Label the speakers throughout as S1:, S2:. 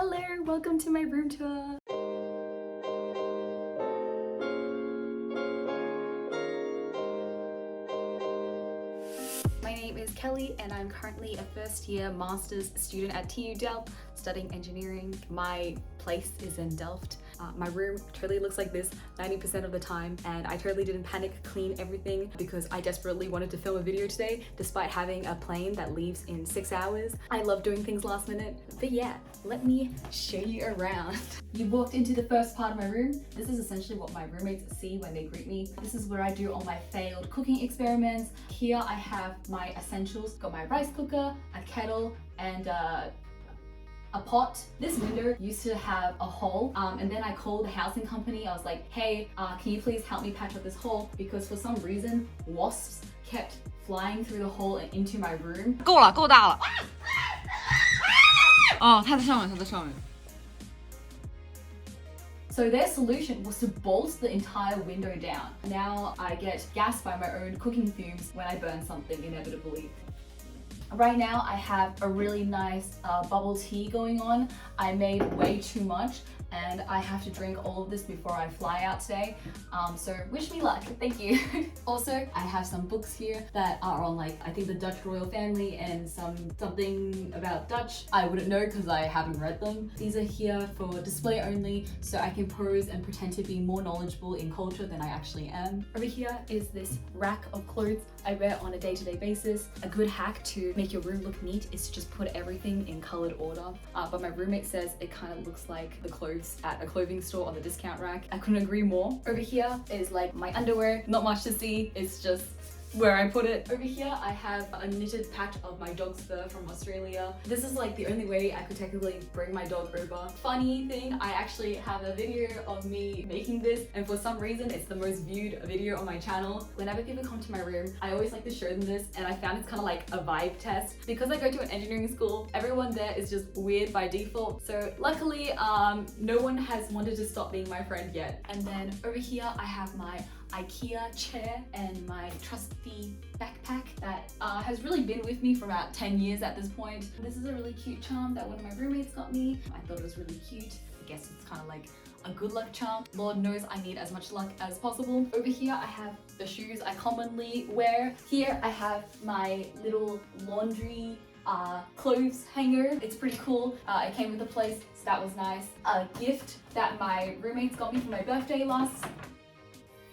S1: Hello, welcome to my room tour. My name is Kelly and I'm currently a first year master's student at TU Delft studying engineering. My place is in Delft. My room totally looks like this 90% of the time, and I totally didn't panic clean everything because I desperately wanted to film a video today despite having a plane that leaves in 6 hours. I love doing things last minute, but yeah, let me show you around. You walked into the first part of my room. This is essentially what my roommates see when they greet me. This is where I do all my failed cooking experiments. Here I have my essentials. Got my rice cooker, a kettle, and a pot. This window used to have a hole, and then I called the housing company. I was like, hey, can you please help me patch up this hole? Because for some reason, wasps kept flying through the hole and into my room.
S2: 够了，够大了。哦，它在上面，它在上面。
S1: So their solution was to bolt the entire window down. Now I get gassed by my own cooking fumes when I burn something inevitably. Right now I have a really nice bubble tea going on. I made way too much and I have to drink all of this before I fly out today. So wish me luck, thank you. Also, I have some books here that are on I think the Dutch royal family and something about Dutch. I wouldn't know because I haven't read them. These are here for display only so I can pose and pretend to be more knowledgeable in culture than I actually am. Over here is this rack of clothes I wear on a day-to-day basis. A good hack to make your room look neat is to just put everything in colored order. But my roommate says it kind of looks like the clothes at a clothing store on the discount rack. I couldn't agree more. Over here is my underwear. Not much to see, it's just where I put it. Over here I have a knitted patch of my dog's fur from Australia. This is the only way I could technically bring my dog over. Funny thing, I actually have a video of me making this, and for some reason it's the most viewed video on my channel. Whenever people come to my room, I always like to show them this, and I found it's kind of like a vibe test. Because I go to an engineering school, everyone there is just weird by default. So luckily, no one has wanted to stop being my friend yet. And then over here I have my IKEA chair and my trusty backpack that has really been with me for about 10 years at this point. This is a really cute charm that one of my roommates got me. I thought it was really cute. I guess it's kind of like a good luck charm. Lord knows I need as much luck as possible. Over here I have the shoes I commonly wear. Here I have my little laundry clothes hanger. It's pretty cool. It came with the place, so that was nice. A gift that my roommates got me for my birthday last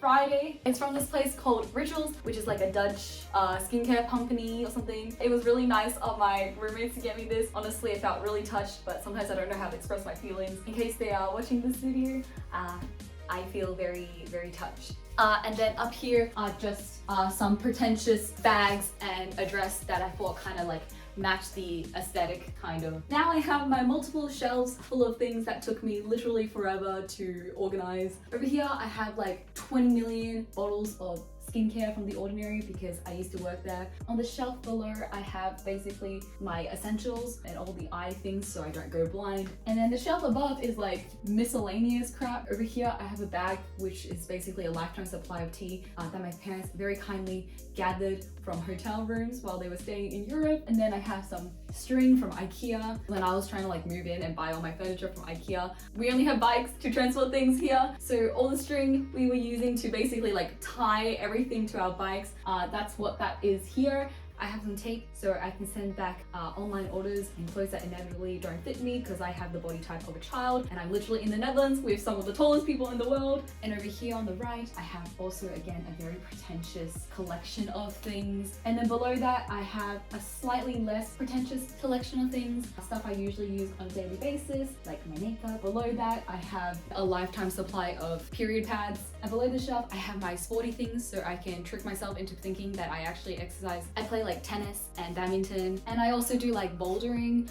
S1: Friday. It's from this place called Rituals, which is like a Dutch skincare company or something. It was really nice of my roommates to get me this. Honestly, I felt really touched, but sometimes I don't know how to express my feelings. In case they are watching this video, I feel very, very touched. And then up here are just some pretentious bags and a dress that I thought kind of match the aesthetic, kind of. Now I have my multiple shelves full of things that took me literally forever to organize. Over here I have 20 million bottles of skincare from The Ordinary because I used to work there. On the shelf below I have basically my essentials and all the eye things so I don't go blind. And then the shelf above is miscellaneous crap. Over here I have a bag which is basically a lifetime supply of tea that my parents very kindly gathered from hotel rooms while they were staying in Europe. And then I have some string from IKEA. When I was trying to move in and buy all my furniture from IKEA, we only have bikes to transport things here. So all the string we were using to basically tie everything to our bikes, that's what that is here. I have some tape so I can send back online orders and clothes that inevitably don't fit me because I have the body type of a child and I'm literally in the Netherlands with some of the tallest people in the world. And over here on the right, I have also again a very pretentious collection of things. And then below that, I have a slightly less pretentious collection of things, stuff I usually use on a daily basis, like my makeup. Below that, I have a lifetime supply of period pads. And below the shelf, I have my sporty things so I can trick myself into thinking that I actually exercise. I play tennis and badminton, and I also do bouldering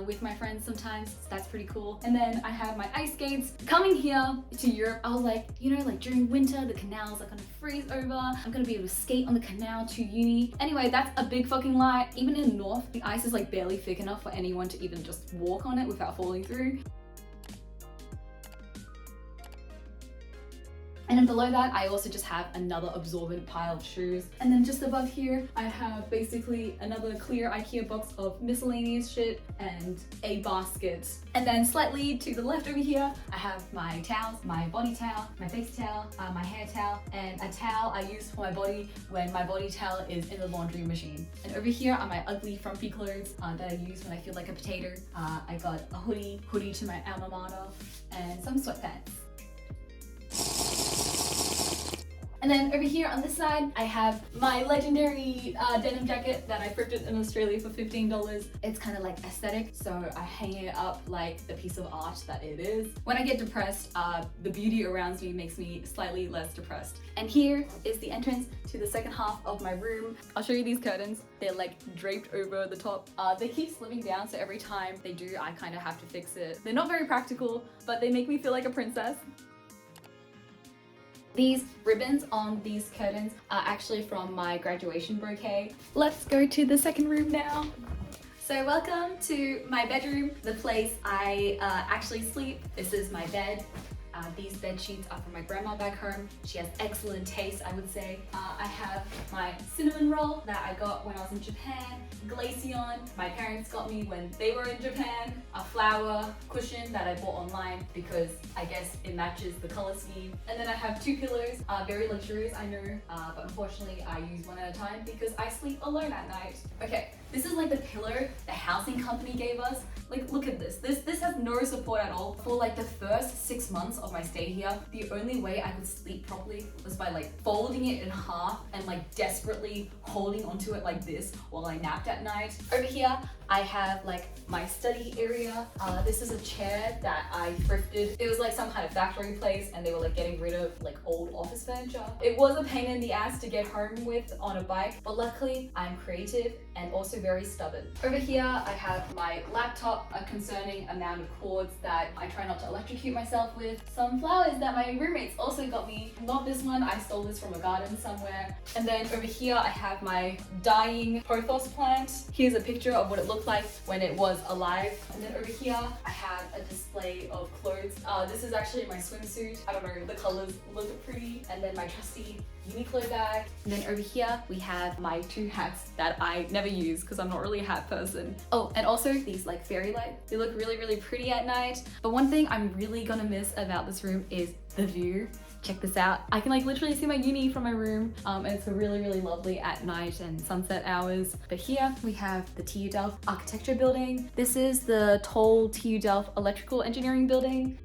S1: with my friends sometimes, so that's pretty cool. And then I have my ice skates. Coming here to Europe, I was during winter the canals are gonna freeze over. I'm gonna be able to skate on the canal to uni. Anyway, that's a big fucking lie. Even in the north, the ice is barely thick enough for anyone to even just walk on it without falling through. And then below that, I also just have another absorbent pile of shoes. And then just above here, I have basically another clear IKEA box of miscellaneous shit and a basket. And then slightly to the left over here, I have my towels, my body towel, my face towel, my hair towel, and a towel I use for my body when my body towel is in the laundry machine. And over here are my ugly frumpy clothes that I use when I feel like a potato. I got a hoodie to my alma mater, and some sweatpants. And then over here on this side, I have my legendary denim jacket that I thrifted in Australia for $15. It's kind of like aesthetic, so I hang it up like the piece of art that it is. When I get depressed, the beauty around me makes me slightly less depressed. And here is the entrance to the second half of my room. I'll show you these curtains. They're like draped over the top. They keep slipping down, so every time they do, I kind of have to fix it. They're not very practical, but they make me feel like a princess. These ribbons on these curtains are actually from my graduation bouquet. Let's go to the second room now. So welcome to my bedroom, the place I actually sleep. This is my bed. These bed sheets are from my grandma back home. She has excellent taste, I would say. I have my cinnamon roll that I got when I was in Japan, Glaceon, my parents got me when they were in Japan, a flower cushion that I bought online because I guess it matches the color scheme. And then I have two pillows, very luxurious, I know, but unfortunately I use one at a time because I sleep alone at night. Okay, this is like the pillow the housing company gave us. Like, look at this. This has no support at all. For like the first 6 months of my stay here, the only way I could sleep properly was by like folding it in half and like desperately holding onto it like this while I napped at night. Over here, I have like my study area. This is a chair that I thrifted. It was like some kind of factory place and they were like getting rid of like old office furniture. It was a pain in the ass to get home with on a bike, but luckily I'm creative and also very stubborn. Over here, I have my laptop, a concerning amount of cords that I try not to electrocute myself with. Some flowers that my roommates also got me. Not this one, I stole this from a garden somewhere. And then over here, I have my dying pothos plant. Here's a picture of what it looked like when it was alive. And then over here, I have a display of clothes. This is actually my swimsuit. I don't know, the colors look pretty. And then my trusty Uniqlo bag. And then over here, we have my two hats that I never use because I'm not really a hat person. Oh, and also these like fairy lights. They look really, really pretty at night. But one thing I'm really gonna miss about this room is the view. Check this out. I can like literally see my uni from my room. And it's really, really lovely at night and sunset hours. But here we have the TU Delft Architecture building. This is the tall TU Delft Electrical Engineering building.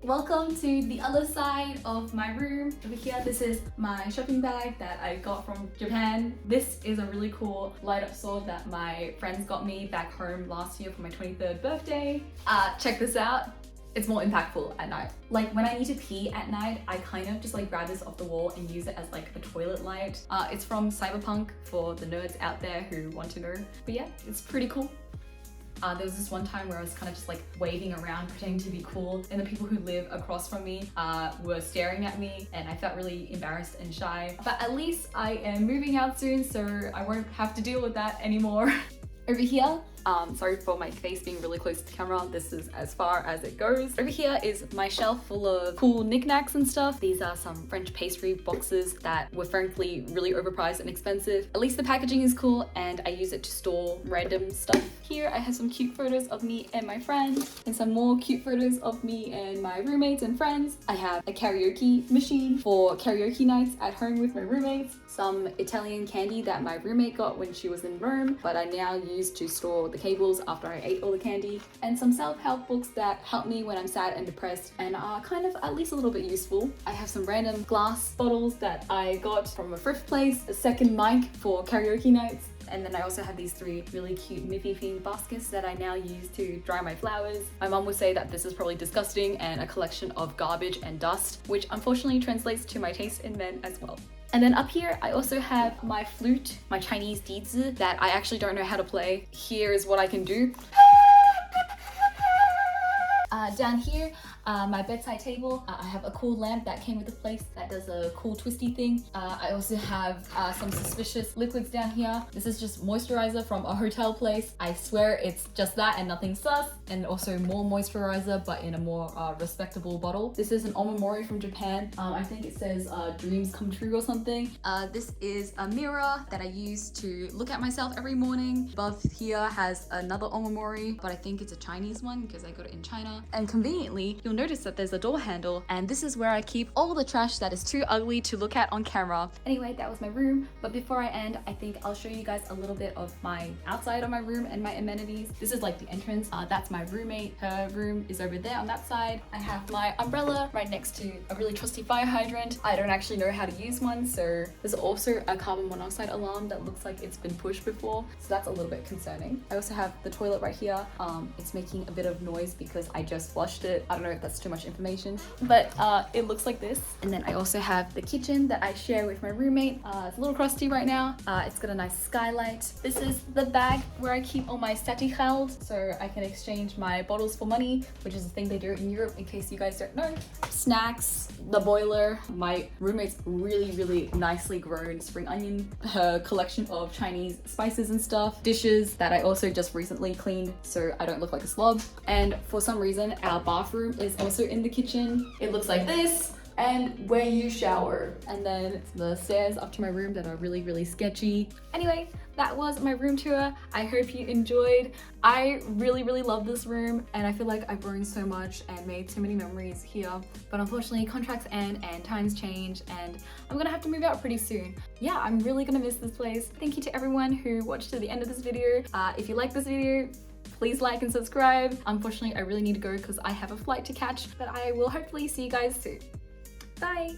S1: Welcome to the other side of my room. Over here, this is my shopping bag that I got from Japan. This is a really cool light up sword that my friends got me back home last year for my 23rd birthday. Check this out. It's more impactful at night. Like when I need to pee at night, I kind of just like grab this off the wall and use it as like a toilet light. It's from Cyberpunk for the nerds out there who want to know. But yeah, it's pretty cool. There was this one time where I was kind of just like waving around pretending to be cool and the people who live across from me were staring at me and I felt really embarrassed and shy. But at least I am moving out soon, so I won't have to deal with that anymore. Over here, sorry for my face being really close to the camera. This is as far as it goes. Over here is my shelf full of cool knickknacks and stuff. These are some French pastry boxes that were frankly really overpriced and expensive. At least the packaging is cool and I use it to store random stuff. Here I have some cute photos of me and my friends and some more cute photos of me and my roommates and friends. I have a karaoke machine for karaoke nights at home with my roommates. Some Italian candy that my roommate got when she was in Rome, but I now use to store the cables after I ate all the candy, and some self-help books that help me when I'm sad and depressed and are kind of at least a little bit useful. I have some random glass bottles that I got from a thrift place, a second mic for karaoke nights, and then I also have these three really cute Miffy themed baskets that I now use to dry my flowers. My mom would say that this is probably disgusting and a collection of garbage and dust, which unfortunately translates to my taste in men as well. And then up here, I also have my flute, my Chinese dizi that I actually don't know how to play. Here is what I can do. Down here, My bedside table, I have a cool lamp that came with the place that does a cool twisty thing. I also have some suspicious liquids down here. This is just moisturizer from a hotel place. I swear it's just that and nothing sus. And also more moisturizer, but in a more respectable bottle. This is an omamori from Japan. I think it says dreams come true or something. This is a mirror that I use to look at myself every morning. Above here has another omamori, but I think it's a Chinese one because I got it in China. And conveniently, you'll notice that there's a door handle, and this is where I keep all the trash that is too ugly to look at on camera. Anyway, that was my room, but before I end, I think I'll show you guys a little bit of my outside of my room and my amenities. This is like the entrance. That's my roommate. Her room is over there on that side. I have my umbrella right next to a really trusty fire hydrant. I don't actually know how to use one, so there's also a carbon monoxide alarm that looks like it's been pushed before, so that's a little bit concerning. I also have the toilet right here. It's making a bit of noise because I just flushed it. I don't know if that's too much information, but it looks like this. And then I also have the kitchen that I share with my roommate. It's a little crusty right now. It's got a nice skylight. This is the bag where I keep all my statiegeld, so I can exchange my bottles for money, which is a thing they do in Europe in case you guys don't know. Snacks, the boiler, my roommate's really nicely grown spring onion, her collection of Chinese spices and stuff, dishes that I also just recently cleaned so I don't look like a slob. And for some reason, our bathroom is also in the kitchen. It looks like this. And where you shower. And then the stairs up to my room that are really sketchy. Anyway, that was my room tour. I hope you enjoyed. I really love this room, and I feel like I've grown so much and made so many memories here. But unfortunately, contracts end and times change, and I'm gonna have to move out pretty soon. Yeah, I'm really gonna miss this place. Thank you to everyone who watched to the end of this video. If you like this video, please like and subscribe. Unfortunately, I really need to go because I have a flight to catch, but I will hopefully see you guys soon. Bye!